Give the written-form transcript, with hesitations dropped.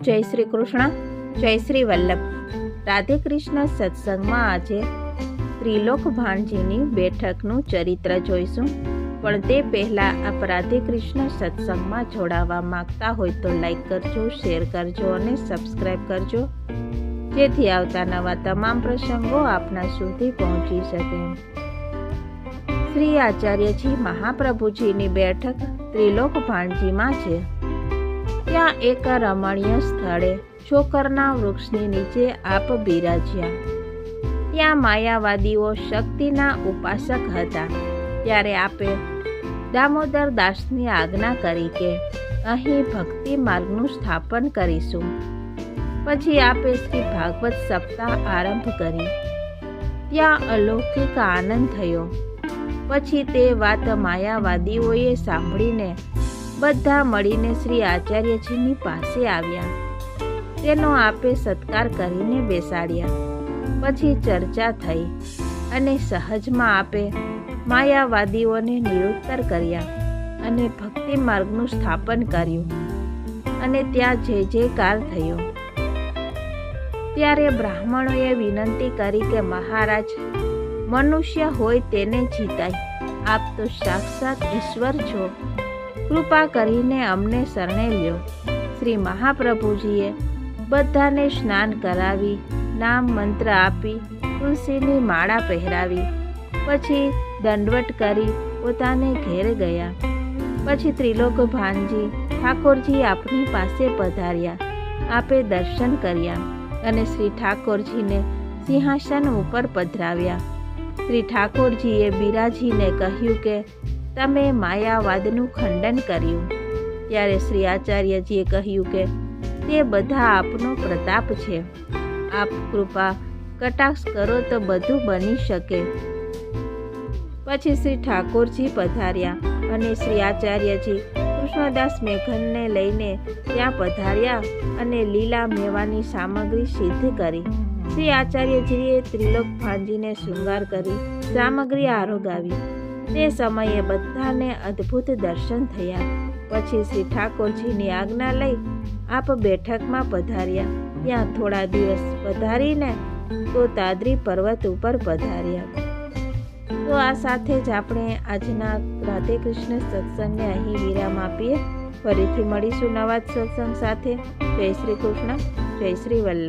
જય શ્રી કૃષ્ણ, જય શ્રી વલ્લભ. રાધે કૃષ્ણ સત્સંગમાં આજે ત્રિલોક ભાણજીની બેઠકનું ચરિત્ર જોઈશું. પણ તે પહેલાં આપ રાધે કૃષ્ણ સત્સંગમાં જોડાવા માંગતા હોય તો લાઈક કરજો, શેર કરજો અને સબસ્ક્રાઈબ કરજો, જેથી આવતા નવા તમામ પ્રસંગો આપના સુધી પહોંચી શકે. શ્રી આચાર્યજી મહાપ્રભુજીની બેઠક ત્રિલોક ભાણજીમાં છે. ત્યાં એક રમણીય સ્થળે શોકરના વૃક્ષની નીચે આપ બિરાજ્યા. ત્યાં માયાવાદીઓ શક્તિના ઉપાસક હતા. ત્યારે આપે દામોદર દાસની આજ્ઞા કરી કે અહીં ભક્તિ માર્ગનું સ્થાપન કરીશું. પછી આપે શ્રી ભાગવત સપ્તાહ આરંભ કરી. ત્યાં અલૌકિક આનંદ થયો. પછી તે વાત માયાવાદીઓએ સાંભળીને બધા મળીને શ્રી આચાર્યજીની પાસે આવ્યા. તેનો આપે સત્કાર કરીને બેસાડ્યા. પછી ચર્ચા થઈ અને સહજમાં આપે માયાવાદીઓને નિરુત્તર કર્યા અને ભક્તિ માર્ગનું સ્થાપન કર્યું. અને ત્યાં જય જયકાર થયો. ત્યારે બ્રાહ્મણોએ વિનંતી કરી કે મહારાજ, મનુષ્ય હોય તેને જીતાય, આપ તો સાક્ષાત ઈશ્વર છો, કૃપા કરીને અમને શરણે લ્યો. શ્રી મહાપ્રભુજીએ બધાને સ્નાન કરાવી, નામ મંત્ર આપી, તુલસીની માળા પહેરાવી. પછી દંડવટ કરી પોતાને ઘેર ગયા. પછી ત્રિલોક ભાણજી ઠાકોરજી આપની પાસે પધાર્યા. આપે દર્શન કર્યા અને શ્રી ઠાકોરજીને સિંહાસન ઉપર પધરાવ્યા. શ્રી ઠાકોરજીએ બિરાજીને કહ્યું કે તમે માયાવાદનું ખંડન કર્યું. ત્યારે શ્રી આચાર્યજીએ કહ્યું કે તે બધા આપનો પ્રતાપ છે. આપ કૃપા કટાક્ષ કરો તો બધું બની શકે. પછી શ્રી ઠાકોરજી પધાર્યા અને શ્રી આચાર્યજી કૃષ્ણદાસ મેઘનને લઈને ત્યાં પધાર્યા અને લીલા મેવાની સામગ્રી સિદ્ધ કરી. શ્રી આચાર્યજીએ ત્રિલોક ભાણજીને શૃંગાર કરી સામગ્રી આરોગાવી. તે સમયે બધાને અદ્ભુત દર્શન થયા. પછી શ્રી ઠાકોરજીની આજ્ઞા લઈ આપ બેઠકમાં પધાર્યા. ત્યાં થોડા દિવસ પધારીને તોતાદ્રી પર્વત ઉપર પધાર્યા. તો આ સાથે જ આપણે આજના રાધે કૃષ્ણ સત્સંગને અહીં વિરામ આપીએ. ફરીથી મળીશું નવા સત્સંગ સાથે. જય શ્રી કૃષ્ણ, જય શ્રી વલ્લભ.